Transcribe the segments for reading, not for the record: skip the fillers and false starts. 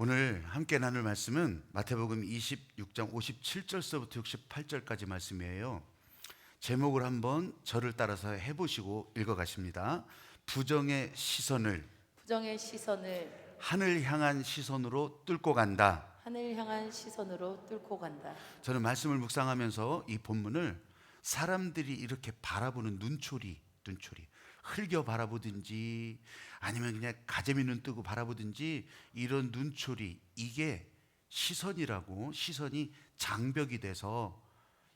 오늘 함께 나눌 말씀은 마태복음 26장 57절서부터 68절까지 말씀이에요. 제목을 한번 저를 따라서 해보시고 읽어가십니다. 부정의 시선을 하늘 향한 시선으로 뚫고 간다. 저는 말씀을 묵상하면서 이 본문을 사람들이 이렇게 바라보는 눈초리 흘겨 바라보든지 아니면 그냥 가재미 눈 뜨고 바라보든지 이런 눈초리, 이게 시선이 장벽이 돼서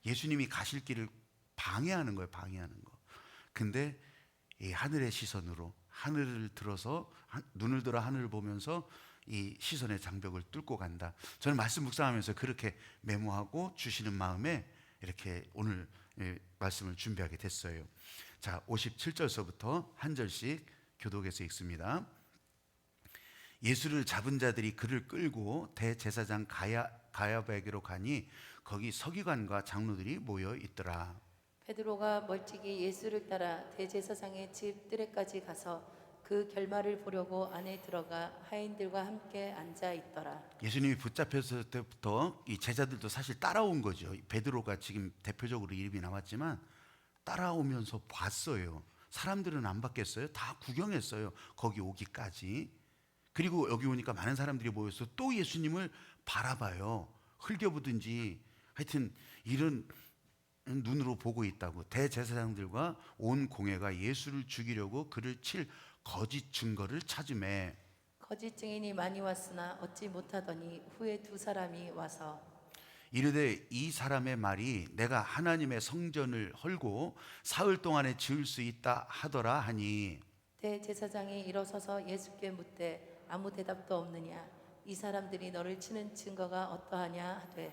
예수님이 가실 길을 방해하는 거예요. 근데 이 하늘의 시선으로, 하늘을 들어서 눈을 들어 하늘을 보면서 이 시선의 장벽을 뚫고 간다. 저는 말씀 묵상하면서 그렇게 메모하고 주시는 마음에 이렇게 오늘 말씀을 준비하게 됐어요. 자, 57절서부터 한 절씩 교독해서 읽습니다. 예수를 잡은 자들이 그를 끌고 대제사장 가야바에게로 가니 거기 서기관과 장로들이 모여 있더라. 베드로가 멀찍이 예수를 따라 대제사장의 집 뜰에까지 가서 그 결말을 보려고 안에 들어가 하인들과 함께 앉아 있더라. 예수님이 붙잡혔을 때부터 이 제자들도 사실 따라온 거죠. 베드로가 지금 대표적으로 이름이 나왔지만 따라오면서 봤어요. 사람들은 안 봤겠어요? 다 구경했어요. 거기 오기까지. 그리고 여기 오니까 많은 사람들이 모여서 또 예수님을 바라봐요. 흘겨보든지 하여튼 이런 눈으로 보고 있다고. 대제사장들과 온 공회가 예수를 죽이려고 그를 칠 거짓 증거를 찾으매 거짓 증인이 많이 왔으나 얻지 못하더니 후에 두 사람이 와서 이르되 이 사람의 말이 내가 하나님의 성전을 헐고 사흘 동안에 지을 수 있다 하더라 하니 대제사장이 일어서서 예수께 묻되 아무 대답도 없느냐 이 사람들이 너를 치는 증거가 어떠하냐 하되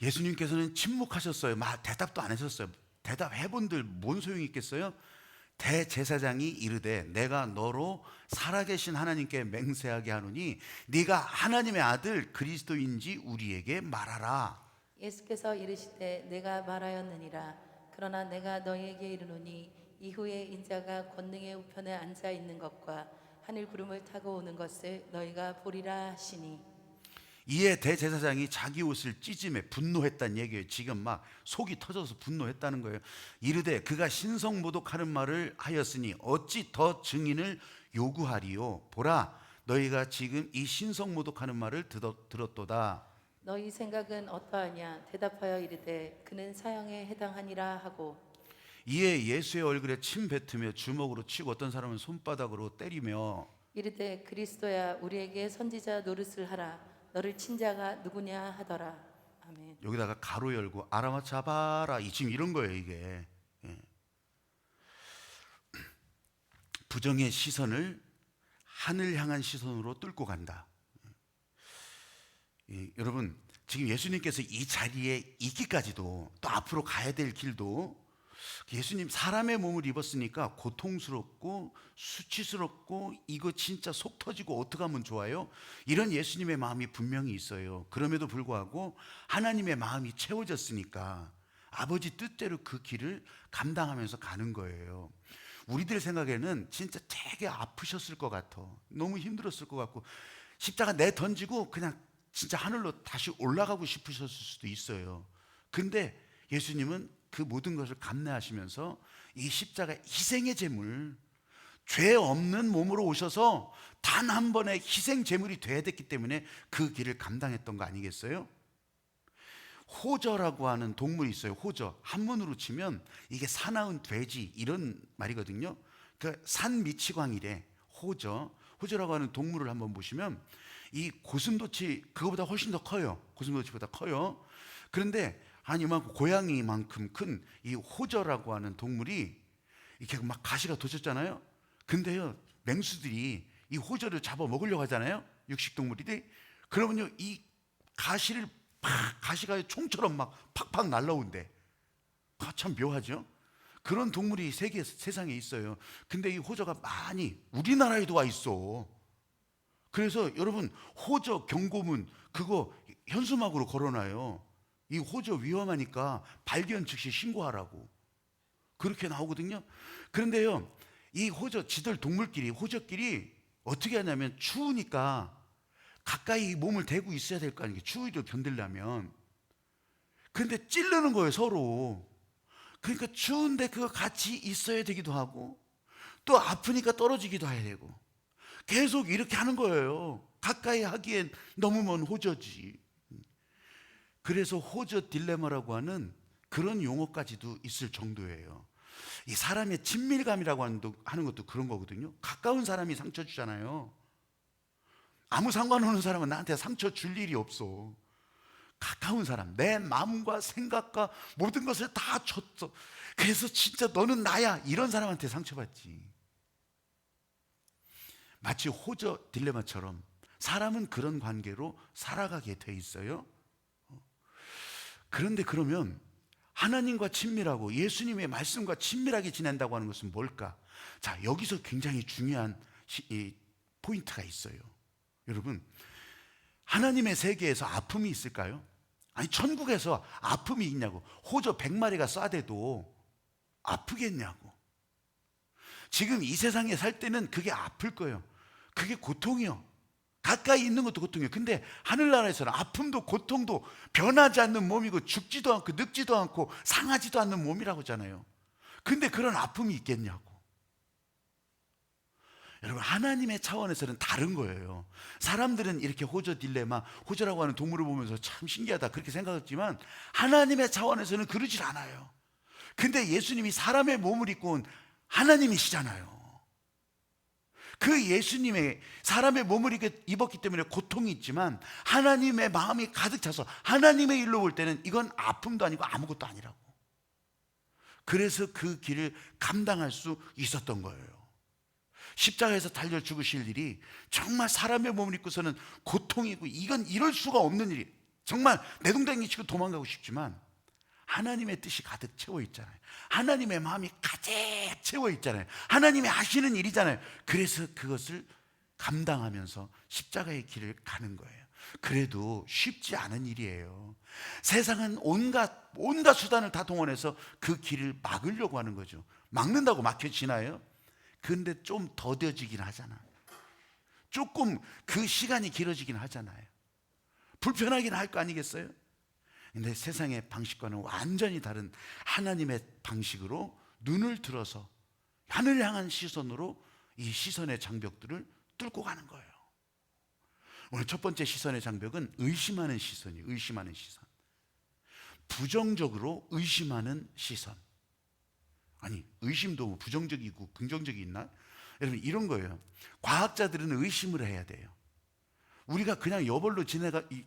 예수님께서는 침묵하셨어요. 대답도 안 하셨어요. 대답해본들 뭔 소용이 있겠어요? 대제사장이 이르되 내가 너로 살아계신 하나님께 맹세하게 하노니 네가 하나님의 아들 그리스도인지 우리에게 말하라. 예수께서 이르시되 내가 말하였느니라. 그러나 내가 너희에게 이르노니 이후에 인자가 권능의 우편에 앉아 있는 것과 하늘 구름을 타고 오는 것을 너희가 보리라 하시니 이에 대제사장이 자기 옷을 찢음에 분노했다는 얘기예요. 지금 막 속이 터져서 분노했다는 거예요. 이르되 그가 신성모독하는 말을 하였으니 어찌 더 증인을 요구하리요. 보라 너희가 지금 이 신성모독하는 말을 들었도다. 너희 생각은 어떠하냐 대답하여 이르되 그는 사형에 해당하니라 하고 이에 예수의 얼굴에 침 뱉으며 주먹으로 치고 어떤 사람은 손바닥으로 때리며 이르되 그리스도야 우리에게 선지자 노릇을 하라. 너를 친 자가 누구냐 하더라. 아멘. 여기다가 가로 열고 알아맞혀봐라 지금 이런 거예요. 이게 부정의 시선을 하늘 향한 시선으로 뚫고 간다. 여러분 지금 예수님께서 이 자리에 있기까지도 또 앞으로 가야 될 길도 예수님 사람의 몸을 입었으니까 고통스럽고 수치스럽고 이거 진짜 속 터지고 어떻게 하면 좋아요? 이런 예수님의 마음이 분명히 있어요. 그럼에도 불구하고 하나님의 마음이 채워졌으니까 아버지 뜻대로 그 길을 감당하면서 가는 거예요. 우리들 생각에는 진짜 되게 아프셨을 것 같아. 너무 힘들었을 것 같고 십자가 내던지고 그냥 진짜 하늘로 다시 올라가고 싶으셨을 수도 있어요. 근데 예수님은 그 모든 것을 감내하시면서 이 십자가 희생의 제물, 죄 없는 몸으로 오셔서 단 한 번의 희생 제물이 돼야 됐기 때문에 그 길을 감당했던 거 아니겠어요? 호저라고 하는 동물이 있어요. 호저. 한문으로 치면 이게 사나운 돼지 이런 말이거든요. 그 산미치광이래. 호저라고 하는 동물을 한번 보시면 이 고슴도치 그거보다 훨씬 더 커요. 고슴도치보다 커요. 그런데 이만큼 고양이만큼 큰 이 호저라고 하는 동물이 이렇게 막 가시가 돋쳤잖아요. 근데요 맹수들이 이 호저를 잡아 먹으려고 하잖아요. 육식동물이지. 그러면요 이 가시를 가시가 총처럼 막 팍팍 날라온대. 참 묘하죠. 그런 동물이 세상에 있어요. 근데 이 호저가 많이 우리나라에도 와 있어. 그래서 여러분 호저 경고문 그거 현수막으로 걸어놔요. 이 호저 위험하니까 발견 즉시 신고하라고 그렇게 나오거든요. 그런데요 이 호저 지들 동물끼리 호저끼리 어떻게 하냐면 추우니까 가까이 몸을 대고 있어야 될 거 아니에요. 추위를 견디려면. 근데 찌르는 거예요, 서로. 그러니까 추운데 그거 같이 있어야 되기도 하고 또 아프니까 떨어지기도 해야 되고 계속 이렇게 하는 거예요. 가까이 하기엔 너무 먼 호저지. 그래서 호저 딜레마라고 하는 그런 용어까지도 있을 정도예요. 이 사람의 친밀감이라고 하는 것도 그런 거거든요. 가까운 사람이 상처 주잖아요. 아무 상관없는 사람은 나한테 상처 줄 일이 없어. 가까운 사람, 내 마음과 생각과 모든 것을 다 줬어. 그래서 진짜 너는 나야, 이런 사람한테 상처받지. 마치 호저 딜레마처럼 사람은 그런 관계로 살아가게 돼 있어요. 그런데 그러면 하나님과 친밀하고 예수님의 말씀과 친밀하게 지낸다고 하는 것은 뭘까? 자, 여기서 굉장히 중요한 포인트가 있어요. 여러분, 하나님의 세계에서 아픔이 있을까요? 아니, 천국에서 아픔이 있냐고. 호저 100마리가 쏴대도 아프겠냐고. 지금 이 세상에 살 때는 그게 아플 거예요. 그게 고통이요. 가까이 있는 것도 고통이에요. 근데 하늘나라에서는 아픔도 고통도 변하지 않는 몸이고 죽지도 않고 늙지도 않고 상하지도 않는 몸이라고 하잖아요. 근데 그런 아픔이 있겠냐고. 여러분, 하나님의 차원에서는 다른 거예요. 사람들은 이렇게 호저 딜레마, 호저라고 하는 동물을 보면서 참 신기하다 그렇게 생각했지만 하나님의 차원에서는 그러질 않아요. 근데 예수님이 사람의 몸을 입고 온 하나님이시잖아요. 그 예수님의 사람의 몸을 입었기 때문에 고통이 있지만 하나님의 마음이 가득 차서 하나님의 일로 볼 때는 이건 아픔도 아니고 아무것도 아니라고. 그래서 그 길을 감당할 수 있었던 거예요. 십자가에서 달려 죽으실 일이 정말 사람의 몸을 입고서는 고통이고 이건 이럴 수가 없는 일이, 정말 내동댕이 치고 도망가고 싶지만 하나님의 뜻이 가득 채워 있잖아요. 하나님의 마음이 가득 채워 있잖아요. 하나님이 하시는 일이잖아요. 그래서 그것을 감당하면서 십자가의 길을 가는 거예요. 그래도 쉽지 않은 일이에요. 세상은 온갖 수단을 다 동원해서 그 길을 막으려고 하는 거죠. 막는다고 막혀지나요? 근데 좀 더뎌지긴 하잖아. 조금 그 시간이 길어지긴 하잖아요. 불편하긴 할 거 아니겠어요? 근데 세상의 방식과는 완전히 다른 하나님의 방식으로 눈을 들어서 하늘을 향한 시선으로 이 시선의 장벽들을 뚫고 가는 거예요. 오늘 첫 번째 시선의 장벽은 의심하는 시선이에요. 의심하는 시선. 부정적으로 의심하는 시선. 아니, 의심도 뭐 부정적이고 긍정적이 있나? 여러분, 이런 거예요. 과학자들은 의심을 해야 돼요. 우리가 그냥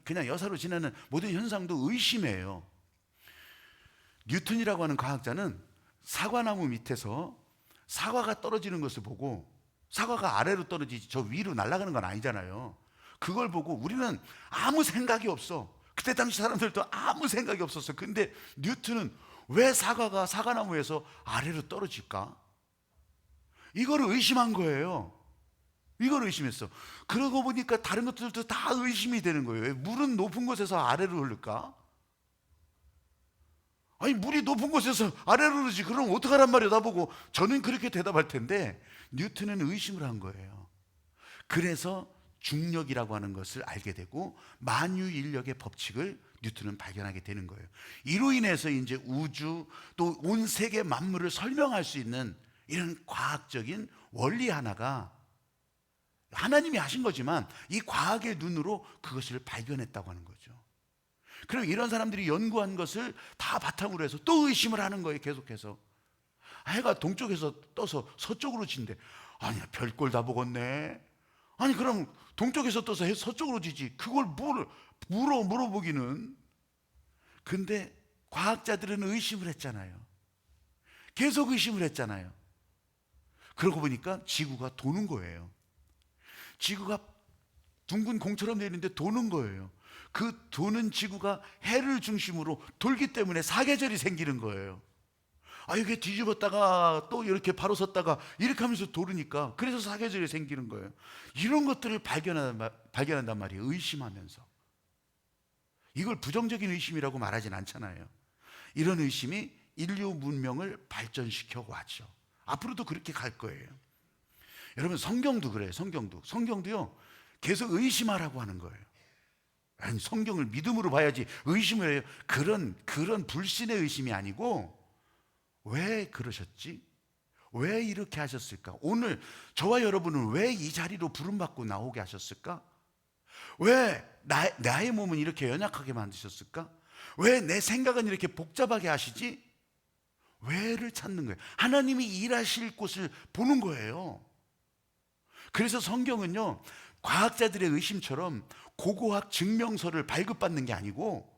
그냥 여사로 지내는 모든 현상도 의심해요. 뉴턴이라고 하는 과학자는 사과나무 밑에서 사과가 떨어지는 것을 보고, 사과가 아래로 떨어지지 저 위로 날아가는 건 아니잖아요. 그걸 보고 우리는 아무 생각이 없어. 그때 당시 사람들도 아무 생각이 없었어. 근데 뉴턴은 왜 사과가 사과나무에서 아래로 떨어질까? 이거를 의심한 거예요. 이걸 의심했어. 그러고 보니까 다른 것들도 다 의심이 되는 거예요. 왜 물은 높은 곳에서 아래로 흐를까? 아니, 물이 높은 곳에서 아래로 흐르지. 그럼 어떡하란 말이야, 나보고. 저는 그렇게 대답할 텐데 뉴턴은 의심을 한 거예요. 그래서 중력이라고 하는 것을 알게 되고 만유인력의 법칙을 뉴턴은 발견하게 되는 거예요. 이로 인해서 이제 우주 또 온 세계 만물을 설명할 수 있는 이런 과학적인 원리 하나가 하나님이 하신 거지만 이 과학의 눈으로 그것을 발견했다고 하는 거죠. 그럼 이런 사람들이 연구한 것을 다 바탕으로 해서 또 의심을 하는 거예요. 계속해서 해가 동쪽에서 떠서 서쪽으로 진대. 아니, 별꼴 다 보겠네. 아니, 그럼 동쪽에서 떠서 해 서쪽으로 지지. 그걸 물어보기는. 근데 과학자들은 의심을 했잖아요. 계속 의심을 했잖아요. 그러고 보니까 지구가 도는 거예요. 지구가 둥근 공처럼 내리는데 도는 거예요. 그 도는 지구가 해를 중심으로 돌기 때문에 사계절이 생기는 거예요. 이게 뒤집었다가 또 이렇게 바로 섰다가 이렇게 하면서 도르니까 그래서 사계절이 생기는 거예요. 이런 것들을 발견한단 말이에요. 의심하면서. 이걸 부정적인 의심이라고 말하진 않잖아요. 이런 의심이 인류 문명을 발전시켜 왔죠. 앞으로도 그렇게 갈 거예요. 여러분, 성경도 그래요. 성경도요, 계속 의심하라고 하는 거예요. 아니, 성경을 믿음으로 봐야지 의심을 해요. 그런 불신의 의심이 아니고, 왜 그러셨지? 왜 이렇게 하셨을까? 오늘 저와 여러분은 왜 이 자리로 부름받고 나오게 하셨을까? 왜 나의 몸은 이렇게 연약하게 만드셨을까? 왜 내 생각은 이렇게 복잡하게 하시지? 왜를 찾는 거예요. 하나님이 일하실 곳을 보는 거예요. 그래서 성경은요, 과학자들의 의심처럼 고고학 증명서를 발급받는 게 아니고,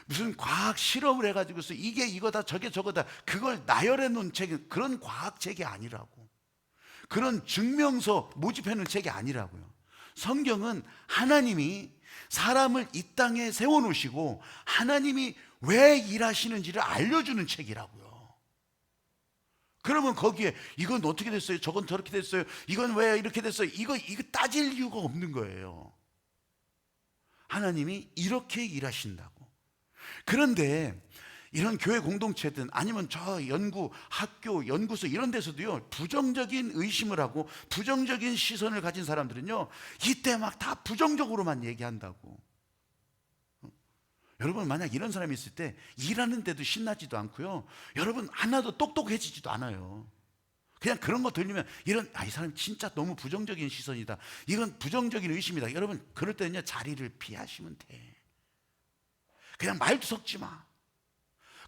무슨 과학 실험을 해가지고서 이게 이거다 저게 저거다 그걸 나열해 놓은 책이, 그런 과학책이 아니라고. 그런 증명서 모집해 놓은 책이 아니라고요. 성경은 하나님이 사람을 이 땅에 세워놓으시고 하나님이 왜 일하시는지를 알려주는 책이라고요. 그러면 거기에 이건 어떻게 됐어요? 저건 저렇게 됐어요? 이건 왜 이렇게 됐어요? 이거 따질 이유가 없는 거예요. 하나님이 이렇게 일하신다고. 그런데 이런 교회 공동체든 아니면 저 연구, 학교, 연구소 이런 데서도요, 부정적인 의심을 하고 부정적인 시선을 가진 사람들은요, 이때 막 다 부정적으로만 얘기한다고. 여러분, 만약 이런 사람이 있을 때 일하는데도 신나지도 않고요, 여러분 하나도 똑똑해지지도 않아요. 그냥 그런 거 들리면 이 사람 진짜 너무 부정적인 시선이다, 이건 부정적인 의심이다. 여러분, 그럴 때는요, 자리를 피하시면 돼. 그냥 말도 섞지 마.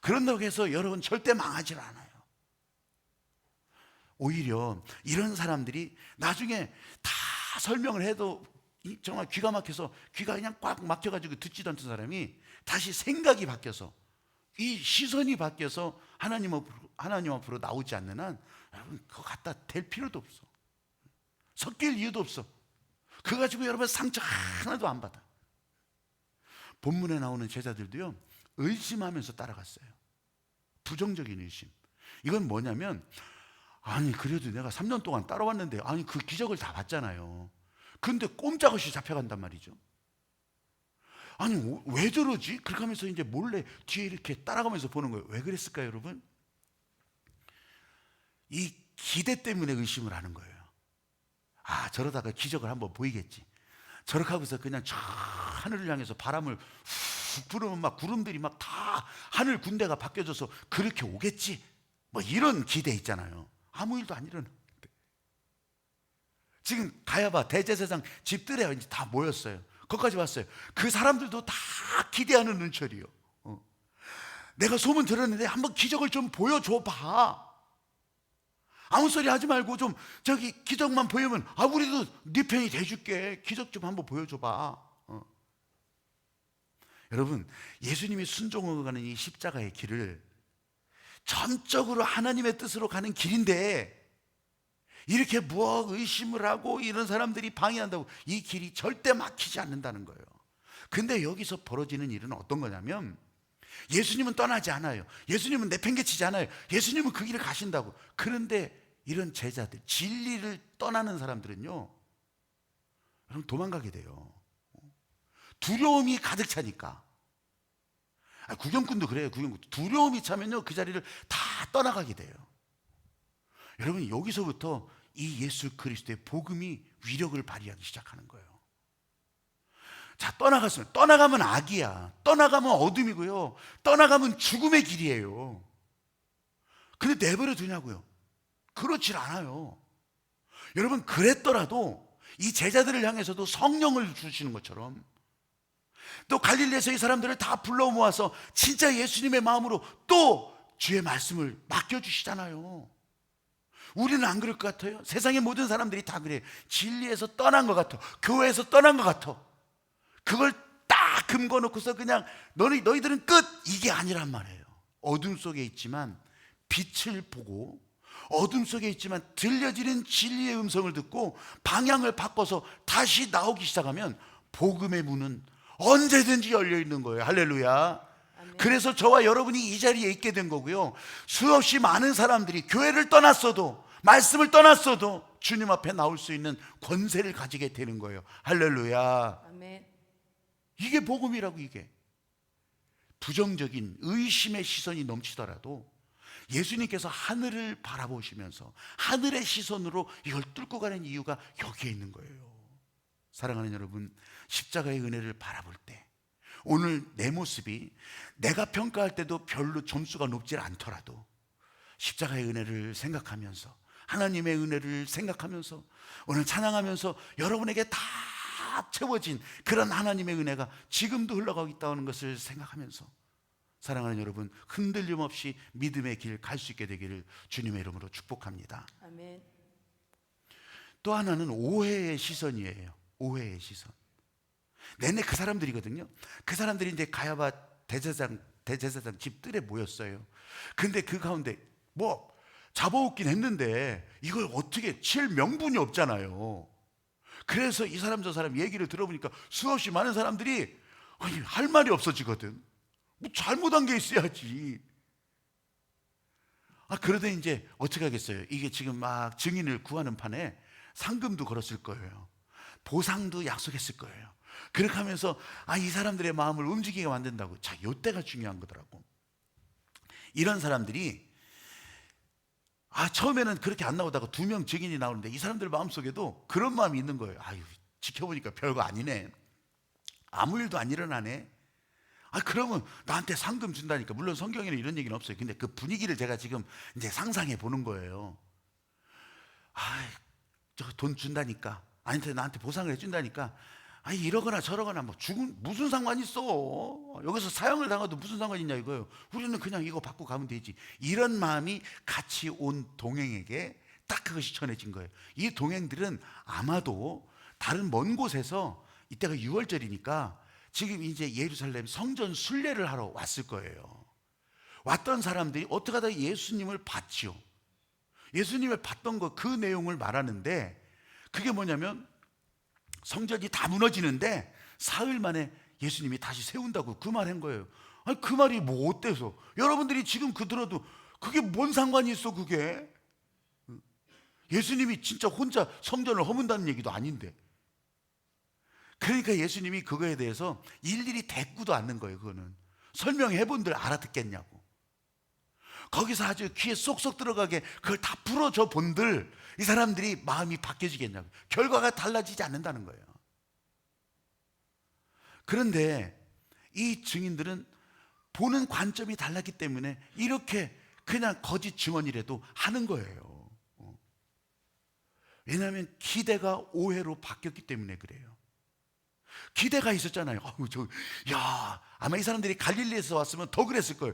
그런다고 해서 여러분 절대 망하질 않아요. 오히려 이런 사람들이 나중에 다 설명을 해도 정말 귀가 막혀서 귀가 그냥 꽉 막혀가지고 듣지도 않던 사람이 다시 생각이 바뀌어서, 이 시선이 바뀌어서 하나님 앞으로 나오지 않는 한, 여러분 그거 갖다 댈 필요도 없어. 섞일 이유도 없어. 그거 가지고 여러분 상처 하나도 안 받아. 본문에 나오는 제자들도요, 의심하면서 따라갔어요. 부정적인 의심. 이건 뭐냐면, 아니 그래도 내가 3년 동안 따라왔는데, 아니 그 기적을 다 봤잖아요. 근데 꼼짝없이 잡혀간단 말이죠. 아니 왜 저러지? 그렇게 하면서 이제 몰래 뒤에 이렇게 따라가면서 보는 거예요. 왜 그랬을까요, 여러분? 이 기대 때문에 의심을 하는 거예요. 아, 저러다가 기적을 한번 보이겠지. 저렇게 하고서 그냥 저 하늘을 향해서 바람을 훅 불으면 막 구름들이 막 다 하늘 군대가 바뀌어져서 그렇게 오겠지, 뭐 이런 기대 있잖아요. 아무 일도 안 일어나. 지금 가야바 대제사장 집들에 이제 다 모였어요. 거기까지 왔어요. 그 사람들도 다 기대하는 눈초리요. 내가 소문 들었는데 한번 기적을 좀 보여줘 봐. 아무 소리 하지 말고 좀 저기 기적만 보이면, 아 우리도 네 편이 돼줄게. 기적 좀 한번 보여줘 봐. 여러분, 예수님이 순종하고 가는 이 십자가의 길을 전적으로 하나님의 뜻으로 가는 길인데, 이렇게 무엇 의심을 하고 이런 사람들이 방해한다고 이 길이 절대 막히지 않는다는 거예요. 근데 여기서 벌어지는 일은 어떤 거냐면, 예수님은 떠나지 않아요. 예수님은 내팽개치지 않아요. 예수님은 그 길을 가신다고. 그런데 이런 제자들, 진리를 떠나는 사람들은요, 여러분 도망가게 돼요. 두려움이 가득 차니까. 구경꾼도 그래요. 구경꾼 두려움이 차면요, 그 자리를 다 떠나가게 돼요. 여러분, 여기서부터 이 예수 그리스도의 복음이 위력을 발휘하기 시작하는 거예요. 자, 떠나가면 악이야. 떠나가면 어둠이고요. 떠나가면 죽음의 길이에요. 근데 내버려 두냐고요? 그렇질 않아요. 여러분, 그랬더라도 이 제자들을 향해서도 성령을 주시는 것처럼, 또 갈릴리에서 이 사람들을 다 불러 모아서 진짜 예수님의 마음으로 또 주의 말씀을 맡겨주시잖아요. 우리는 안 그럴 것 같아요? 세상의 모든 사람들이 다 그래요. 진리에서 떠난 것 같아. 교회에서 떠난 것 같아. 그걸 딱 금거놓고서 그냥 너희들은 끝! 이게 아니란 말이에요. 어둠 속에 있지만 빛을 보고, 어둠 속에 있지만 들려지는 진리의 음성을 듣고 방향을 바꿔서 다시 나오기 시작하면 복음의 문은 언제든지 열려 있는 거예요. 할렐루야. 아멘. 그래서 저와 여러분이 이 자리에 있게 된 거고요. 수없이 많은 사람들이 교회를 떠났어도, 말씀을 떠났어도 주님 앞에 나올 수 있는 권세를 가지게 되는 거예요. 할렐루야. 아멘. 이게 복음이라고. 이게 부정적인 의심의 시선이 넘치더라도 예수님께서 하늘을 바라보시면서 하늘의 시선으로 이걸 뚫고 가는 이유가 여기에 있는 거예요. 사랑하는 여러분, 십자가의 은혜를 바라볼 때 오늘 내 모습이 내가 평가할 때도 별로 점수가 높지 않더라도 십자가의 은혜를 생각하면서, 하나님의 은혜를 생각하면서, 오늘 찬양하면서 여러분에게 다 채워진 그런 하나님의 은혜가 지금도 흘러가고 있다는 것을 생각하면서, 사랑하는 여러분, 흔들림 없이 믿음의 길 갈 수 있게 되기를 주님의 이름으로 축복합니다. 아멘. 또 하나는 오해의 시선이에요. 오해의 시선. 내내 그 사람들이거든요. 그 사람들이 이제 가야바 대제사장 집 뜰에 모였어요. 근데 그 가운데 뭐 잡아먹긴 했는데 이걸 어떻게 칠 명분이 없잖아요. 그래서 이 사람 저 사람 얘기를 들어보니까 수없이 많은 사람들이 아니, 할 말이 없어지거든. 뭐 잘못한 게 있어야지. 그러더니 이제 어떻게 하겠어요? 이게 지금 막 증인을 구하는 판에 상금도 걸었을 거예요. 보상도 약속했을 거예요. 그렇게 하면서 이 사람들의 마음을 움직이게 만든다고. 자, 요때가 중요한 거더라고. 이런 사람들이 처음에는 그렇게 안 나오다가 2명 증인이 나오는데 이 사람들 마음속에도 그런 마음이 있는 거예요. 지켜보니까 별거 아니네. 아무 일도 안 일어나네. 그러면 나한테 상금 준다니까. 물론 성경에는 이런 얘기는 없어요. 근데 그 분위기를 제가 지금 이제 상상해 보는 거예요. 저 돈 준다니까. 나한테 보상을 해준다니까. 이러거나 저러거나 뭐 죽은 무슨 상관이 있어. 여기서 사형을 당해도 무슨 상관이 있냐 이거예요. 우리는 그냥 이거 받고 가면 되지. 이런 마음이 같이 온 동행에게 딱 그것이 전해진 거예요. 이 동행들은 아마도 다른 먼 곳에서, 이때가 6월절이니까 지금 이제 예루살렘 성전 순례를 하러 왔을 거예요. 왔던 사람들이 어떻게 하다 예수님을 봤지요. 예수님을 봤던 그 내용을 말하는데, 그게 뭐냐면 성전이 다 무너지는데 사흘 만에 예수님이 다시 세운다고 그 말 한 거예요. 그 말이 뭐 어때서? 여러분들이 지금 들어도 그게 뭔 상관이 있어 그게? 예수님이 진짜 혼자 성전을 허문다는 얘기도 아닌데. 그러니까 예수님이 그거에 대해서 일일이 대꾸도 않는 거예요. 그거는 설명해 본들 알아듣겠냐고. 거기서 아주 귀에 쏙쏙 들어가게 그걸 다 풀어줘 본들 이 사람들이 마음이 바뀌어지겠냐고. 결과가 달라지지 않는다는 거예요. 그런데 이 증인들은 보는 관점이 달랐기 때문에 이렇게 그냥 거짓 증언이라도 하는 거예요. 왜냐하면 기대가 오해로 바뀌었기 때문에 그래요. 기대가 있었잖아요. 아마 이 사람들이 갈릴리에서 왔으면 더 그랬을 거예요.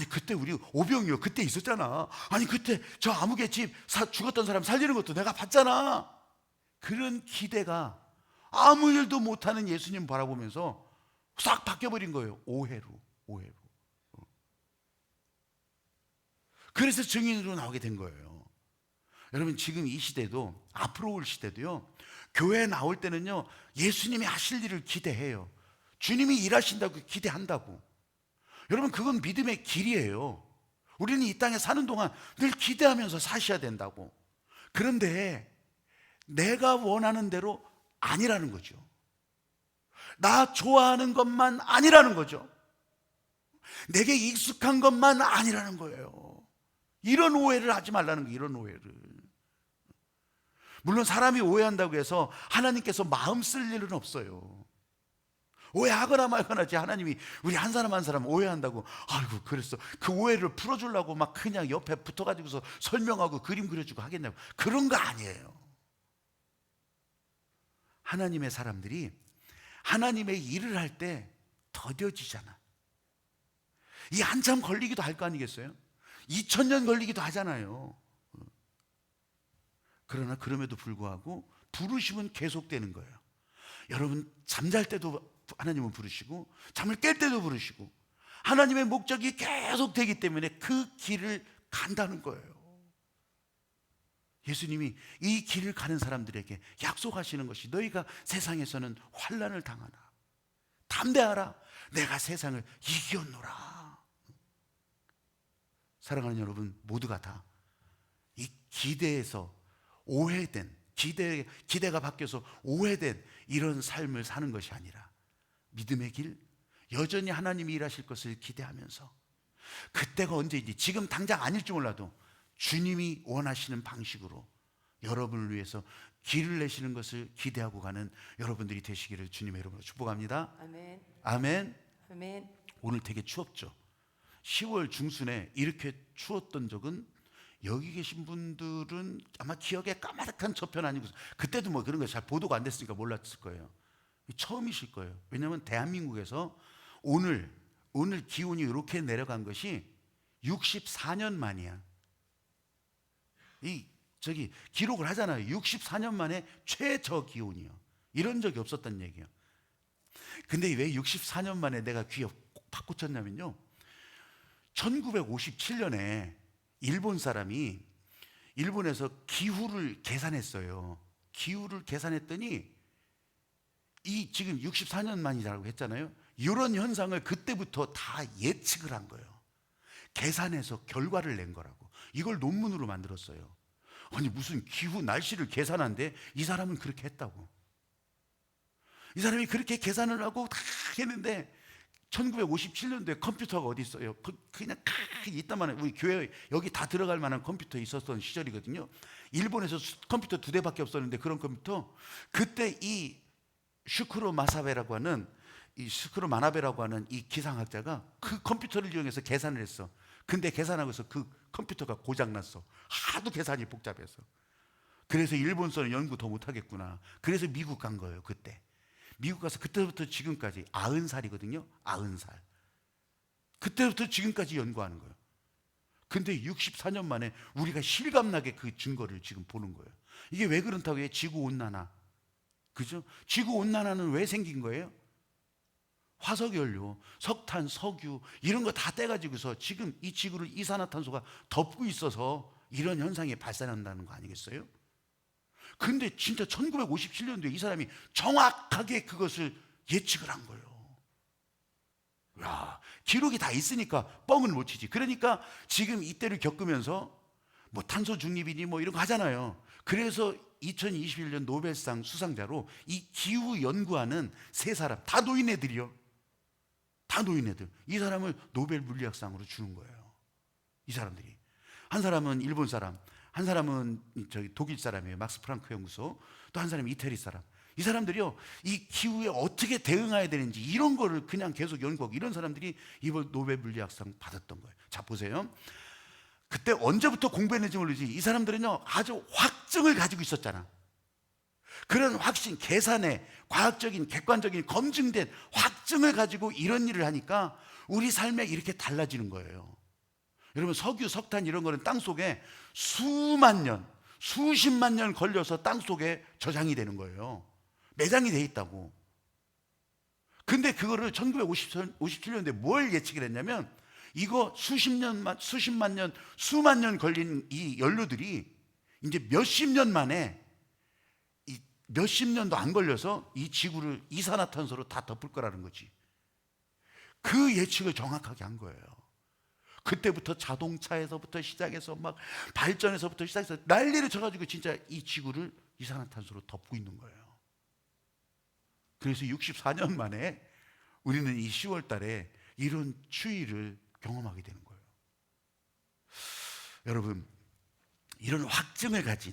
그때 우리 오병이요 그때 있었잖아. 그때 저 아무개 집 죽었던 사람 살리는 것도 내가 봤잖아. 그런 기대가 아무 일도 못하는 예수님 바라보면서 싹 바뀌어버린 거예요. 오해로. 그래서 증인으로 나오게 된 거예요. 여러분, 지금 이 시대도, 앞으로 올 시대도요, 교회에 나올 때는요 예수님이 하실 일을 기대해요. 주님이 일하신다고 기대한다고. 여러분, 그건 믿음의 길이에요. 우리는 이 땅에 사는 동안 늘 기대하면서 사셔야 된다고. 그런데 내가 원하는 대로 아니라는 거죠. 나 좋아하는 것만 아니라는 거죠. 내게 익숙한 것만 아니라는 거예요. 이런 오해를 하지 말라는 거예요. 이런 오해를. 물론 사람이 오해한다고 해서 하나님께서 마음 쓸 일은 없어요. 오해하거나 말거나지 하나님이 우리 한 사람 한 사람 오해한다고 그랬어 그 오해를 풀어주려고 막 그냥 옆에 붙어가지고서 설명하고 그림 그려주고 하겠냐고. 그런 거 아니에요. 하나님의 사람들이 하나님의 일을 할 때 더뎌지잖아. 이 한참 걸리기도 할 거 아니겠어요? 2000년 걸리기도 하잖아요. 그러나 그럼에도 불구하고 부르심은 계속되는 거예요. 여러분, 잠잘 때도 하나님은 부르시고 잠을 깰 때도 부르시고 하나님의 목적이 계속되기 때문에 그 길을 간다는 거예요. 예수님이 이 길을 가는 사람들에게 약속하시는 것이 너희가 세상에서는 환난을 당하나 담대하라 내가 세상을 이겼노라. 사랑하는 여러분, 모두가 다 이 기대에서 오해된 기대가 바뀌어서 오해된 이런 삶을 사는 것이 아니라 믿음의 길, 여전히 하나님이 일하실 것을 기대하면서 그때가 언제인지 지금 당장 아닐지 몰라도 주님이 원하시는 방식으로 여러분을 위해서 길을 내시는 것을 기대하고 가는 여러분들이 되시기를 주님의 이름으로 축복합니다. 아멘. 아멘. 아멘. 오늘 되게 추웠죠. 10월 중순에 이렇게 추웠던 적은 여기 계신 분들은 아마 기억에 까마득한 저편 아니고, 그때도 뭐 그런 거 잘 보도가 안 됐으니까 몰랐을 거예요. 처음이실 거예요. 왜냐하면 대한민국에서 오늘 기온이 이렇게 내려간 것이 64년 만이야. 기록을 하잖아요. 64년 만에 최저 기온이요. 이런 적이 없었단 얘기예요. 근데 왜 64년 만에 내가 귀에 팍 꽂혔냐면요, 1957년에 일본 사람이 일본에서 기후를 계산했어요. 기후를 계산했더니 이 지금 64년 만이라고 했잖아요. 이런 현상을 그때부터 다 예측을 한 거예요. 계산해서 결과를 낸 거라고. 이걸 논문으로 만들었어요. 아니 무슨 기후 날씨를 계산한데 이 사람은 그렇게 했다고. 이 사람이 그렇게 계산을 하고 다 했는데 1957년도에 컴퓨터가 어디 있어요? 그냥 있다만 우리 교회 여기 다 들어갈 만한 컴퓨터 있었던 시절이거든요. 일본에서 컴퓨터 2대밖에 없었는데 그런 컴퓨터, 그때 이 슈크로 마나베라고 하는 이 기상학자가 그 컴퓨터를 이용해서 계산을 했어. 근데 계산하고서 그 컴퓨터가 고장났어. 하도 계산이 복잡해서. 그래서 일본서는 연구 더 못하겠구나. 그래서 미국 간 거예요. 그때 미국 가서 그때부터 지금까지 90살이거든요 90살. 그때부터 지금까지 연구하는 거예요. 근데 64년 만에 우리가 실감나게 그 증거를 지금 보는 거예요. 이게 왜 그렇다고 해요? 지구온난화. 그죠? 지구온난화는 왜 생긴 거예요? 화석연료, 석탄, 석유 이런 거 다 떼가지고서 지금 이 지구를 이산화탄소가 덮고 있어서 이런 현상이 발생한다는 거 아니겠어요? 근데 진짜 1957년도에 이 사람이 정확하게 그것을 예측을 한 거예요. 야, 기록이 다 있으니까 뻥을 못 치지. 그러니까 지금 이때를 겪으면서 뭐 탄소 중립이니 뭐 이런 거 하잖아요. 그래서 2021년 노벨상 수상자로 이 기후 연구하는 세 사람, 다 노인애들이요. 다 노인애들. 이 사람을 노벨 물리학상으로 주는 거예요. 이 사람들이. 한 사람은 일본 사람, 한 사람은 독일 사람이에요. 막스 프랑크 연구소. 또 한 사람은 이태리 사람. 이 사람들이요, 이 기후에 어떻게 대응해야 되는지 이런 거를 그냥 계속 연구하고, 이런 사람들이 이번 노벨 물리학상 받았던 거예요. 자, 보세요. 그때 언제부터 공부했는지 모르지, 이 사람들은요 아주 확증을 가지고 있었잖아. 그런 확신, 계산에 과학적인 객관적인 검증된 확증을 가지고 이런 일을 하니까 우리 삶에 이렇게 달라지는 거예요. 여러분, 석유, 석탄 이런 거는 땅속에 수만 년, 수십만 년 걸려서 땅속에 저장이 되는 거예요. 매장이 돼 있다고. 근데 그거를 1957년도에 뭘 예측을 했냐면, 이거 수십만 년, 수만 년 걸린 이 연료들이 이제 몇십 년 만에, 몇십 년도 안 걸려서 이 지구를 이산화탄소로 다 덮을 거라는 거지. 그 예측을 정확하게 한 거예요. 그때부터 자동차에서부터 시작해서 막 발전에서부터 시작해서 난리를 쳐가지고 진짜 이 지구를 이산화탄소로 덮고 있는 거예요. 그래서 64년 만에 우리는 이 10월 달에 이런 추위를 경험하게 되는 거예요. 여러분, 이런 확증을 가진,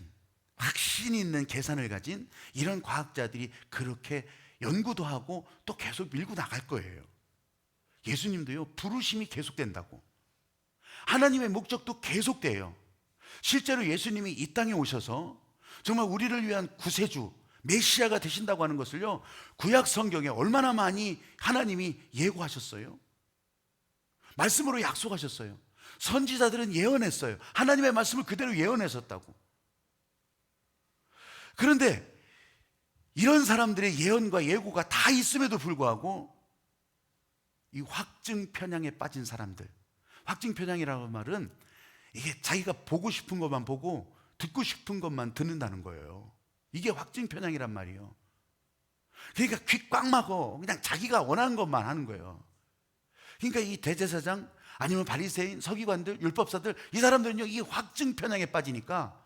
확신 있는 계산을 가진 이런 과학자들이 그렇게 연구도 하고 또 계속 밀고 나갈 거예요. 예수님도요, 부르심이 계속된다고. 하나님의 목적도 계속돼요. 실제로 예수님이 이 땅에 오셔서 정말 우리를 위한 구세주, 메시아가 되신다고 하는 것을요, 구약 성경에 얼마나 많이 하나님이 예고하셨어요. 말씀으로 약속하셨어요. 선지자들은 예언했어요. 하나님의 말씀을 그대로 예언했었다고. 그런데 이런 사람들의 예언과 예고가 다 있음에도 불구하고 이 확증 편향에 빠진 사람들, 확증 편향이라는 말은 이게 자기가 보고 싶은 것만 보고 듣고 싶은 것만 듣는다는 거예요. 이게 확증 편향이란 말이에요. 그러니까 귀 꽉 막어. 그냥 자기가 원하는 것만 하는 거예요. 그러니까 이 대제사장 아니면 바리새인, 서기관들, 율법사들, 이 사람들은요, 이 확증 편향에 빠지니까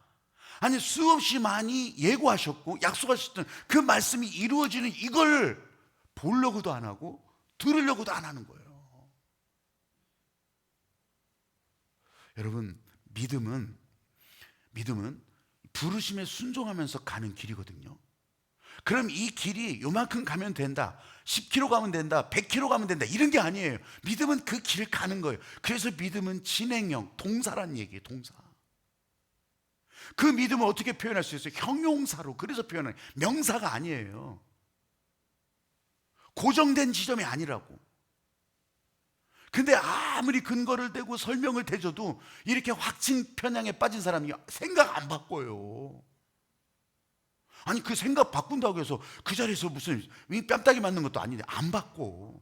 아니 수없이 많이 예고하셨고 약속하셨던 그 말씀이 이루어지는 이걸 보려고도 안 하고 들으려고도 안 하는 거예요. 여러분, 믿음은 부르심에 순종하면서 가는 길이거든요. 그럼 이 길이 요만큼 가면 된다, 10km 가면 된다, 100km 가면 된다, 이런 게 아니에요. 믿음은 그 길 가는 거예요. 그래서 믿음은 진행형, 동사란 얘기예요. 동사. 그 믿음을 어떻게 표현할 수 있어요? 형용사로. 그래서 표현해요. 명사가 아니에요. 고정된 지점이 아니라고. 근데 아무리 근거를 대고 설명을 대줘도 이렇게 확증 편향에 빠진 사람이 생각 안 바꿔요. 아니, 그 생각 바꾼다고 해서 그 자리에서 무슨 뺨따기 맞는 것도 아닌데 안 바꿔.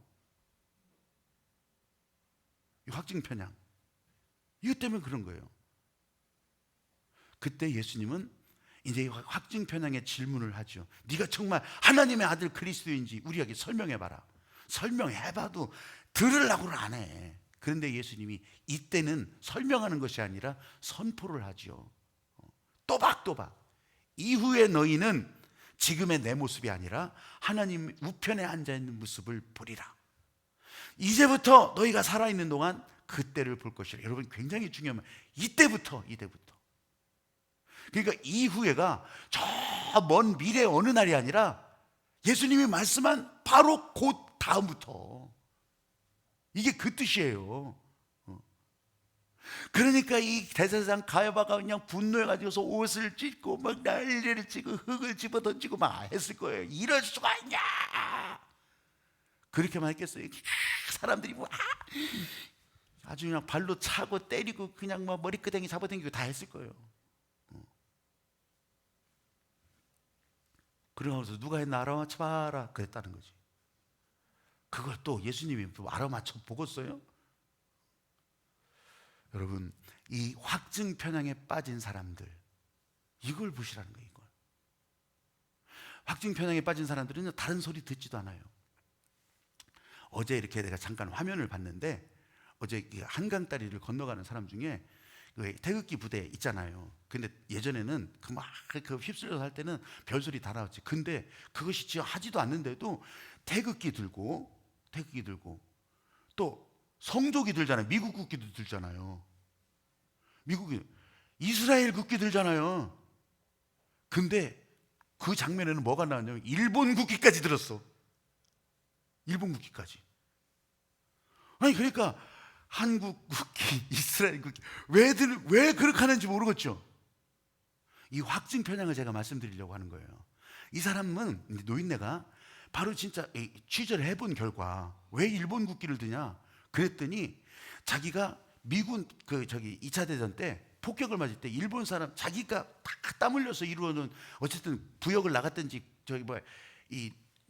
이 확증 편향. 이것 때문에 그런 거예요. 그때 예수님은 이제 확증 편향의 질문을 하죠. 네가 정말 하나님의 아들 그리스도인지 우리에게 설명해봐라. 설명해봐도 들으려고는 안 해. 그런데 예수님이 이때는 설명하는 것이 아니라 선포를 하죠. 또박또박. 이후에 너희는 지금의 내 모습이 아니라 하나님 우편에 앉아있는 모습을 보리라. 이제부터 너희가 살아있는 동안 그때를 볼 것이라. 여러분, 굉장히 중요한 말. 이때부터. 그러니까 이후에가 저 먼 미래 어느 날이 아니라 예수님이 말씀한 바로 곧 다음부터. 이게 그 뜻이에요. 그러니까 이 대제사장 가야바가 그냥 분노해가지고서 옷을 찢고 막 난리를 치고 흙을 집어던지고 막 했을 거예요. 이럴 수가 있냐, 그렇게만 했겠어요? 사람들이 와 아주 그냥 발로 차고 때리고 그냥 막 머리끄댕이 잡아당기고 다 했을 거예요. 그러면서 누가 했나 알아맞혀봐라 그랬다는 거지. 그걸 또 예수님이 알아맞혀 보겠어요? 여러분, 이 확증 편향에 빠진 사람들, 이걸 보시라는 거예요. 이걸. 확증 편향에 빠진 사람들은 다른 소리 듣지도 않아요. 어제 이렇게 내가 잠깐 화면을 봤는데, 어제 한강 다리를 건너가는 사람 중에 그 태극기 부대 있잖아요. 근데 예전에는 그 휩쓸려서 할 때는 별소리 다 나왔지. 근데 그것이 지금 하지도 않는데도 태극기 들고 또 성조기 들잖아요. 미국 국기도 들잖아요. 미국이 이스라엘 국기 들잖아요. 근데 그 장면에는 뭐가 나왔냐면 일본 국기까지 들었어. 일본 국기까지. 아니, 그러니까 한국 국기, 이스라엘 국기 왜 그렇게 하는지 모르겠죠. 이 확증 편향을 제가 말씀드리려고 하는 거예요. 이 사람은, 노인네가 바로 진짜 취재를 해본 결과 왜 일본 국기를 드냐 그랬더니, 자기가 미군 2차 대전 때 폭격을 맞을 때 일본 사람, 자기가 땀 흘려서 이루어놓은 어쨌든 부역을 나갔든지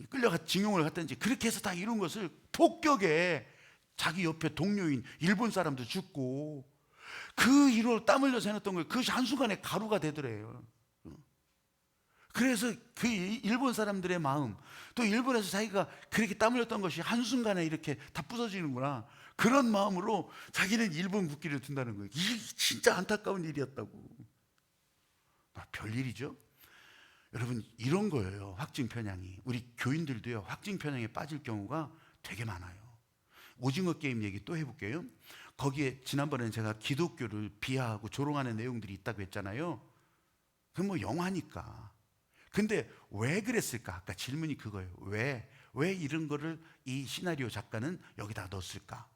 끌려가 징용을 갔든지 그렇게 해서 다 이룬 것을 폭격에 자기 옆에 동료인 일본 사람도 죽고 그 이로 땀 흘려서 해놨던 거예요. 그것이 한순간에 가루가 되더래요. 그래서 그 일본 사람들의 마음, 또 일본에서 자기가 그렇게 땀 흘렸던 것이 한순간에 이렇게 다 부서지는구나, 그런 마음으로 자기는 일본 국기를 든다는 거예요. 이게 진짜 안타까운 일이었다고. 별일이죠. 여러분, 이런 거예요. 확증 편향이. 우리 교인들도요, 확증 편향에 빠질 경우가 되게 많아요. 오징어 게임 얘기 또 해볼게요. 거기에 지난번에는 제가 기독교를 비하하고 조롱하는 내용들이 있다고 했잖아요. 그건 뭐 영화니까. 근데 왜 그랬을까? 아까 질문이 그거예요. 왜 이런 거를 이 시나리오 작가는 여기다 넣었을까?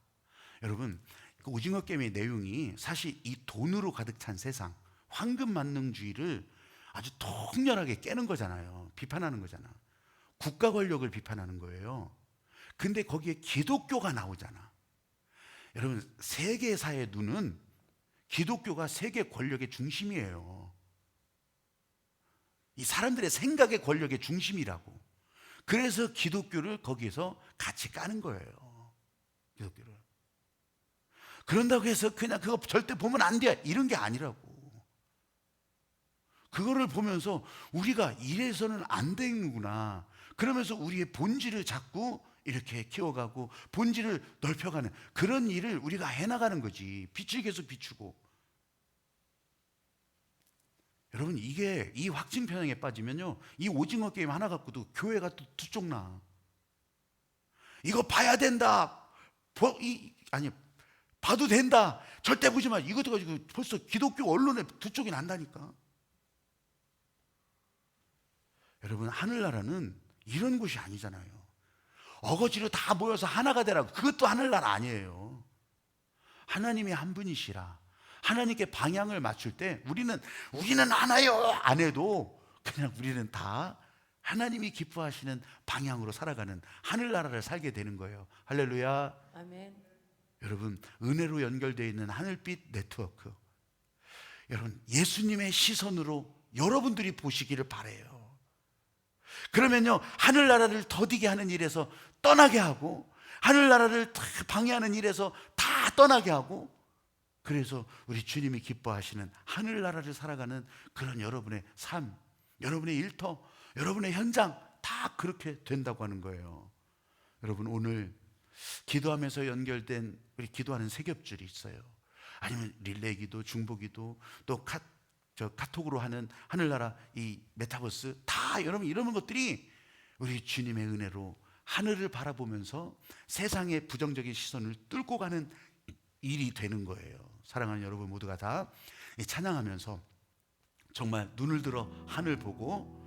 여러분, 그 오징어 게임의 내용이 사실 이 돈으로 가득 찬 세상, 황금 만능주의를 아주 통렬하게 깨는 거잖아요. 비판하는 거잖아. 국가 권력을 비판하는 거예요. 근데 거기에 기독교가 나오잖아. 여러분, 세계사의 눈은 기독교가 세계 권력의 중심이에요. 이 사람들의 생각의 권력의 중심이라고. 그래서 기독교를 거기에서 같이 까는 거예요. 기독교를. 그런다고 해서 그냥 그거 절대 보면 안 돼, 이런 게 아니라고. 그거를 보면서 우리가 이래서는 안 되는구나, 그러면서 우리의 본질을 자꾸 이렇게 키워가고 본질을 넓혀가는 그런 일을 우리가 해나가는 거지. 빛을 계속 비추고. 여러분, 이게 이 확증 편향에 빠지면요, 이 오징어 게임 하나 갖고도 교회가 또 두 쪽 나. 이거 봐야 된다, 봐도 된다, 절대 보지 마, 이것도 가지고 벌써 기독교 언론에 두 쪽이 난다니까. 여러분, 하늘나라는 이런 곳이 아니잖아요. 어거지로 다 모여서 하나가 되라고, 그것도 하늘나라 아니에요. 하나님이 한 분이시라. 하나님께 방향을 맞출 때 우리는 하나요 안 해도 그냥 우리는 다 하나님이 기뻐하시는 방향으로 살아가는 하늘나라를 살게 되는 거예요. 할렐루야. 아멘. 여러분, 은혜로 연결되어 있는 하늘빛 네트워크, 여러분 예수님의 시선으로 여러분들이 보시기를 바라요. 그러면요, 하늘나라를 더디게 하는 일에서 떠나게 하고, 하늘나라를 다 방해하는 일에서 다 떠나게 하고, 그래서 우리 주님이 기뻐하시는 하늘나라를 살아가는 그런 여러분의 삶, 여러분의 일터, 여러분의 현장 다 그렇게 된다고 하는 거예요. 여러분, 오늘 기도하면서 연결된 우리 기도하는 세 겹줄이 있어요. 아니면 릴레이 기도, 중보 기도, 또 카톡으로 하는 하늘나라 이 메타버스, 다 여러분 이런 것들이 우리 주님의 은혜로 하늘을 바라보면서 세상의 부정적인 시선을 뚫고 가는 일이 되는 거예요. 사랑하는 여러분 모두가 다 찬양하면서 정말 눈을 들어 하늘 보고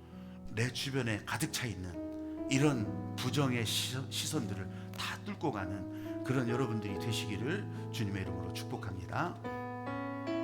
내 주변에 가득 차 있는 이런 부정의 시선들을 다 뚫고 가는 그런 여러분들이 되시기를 주님의 이름으로 축복합니다.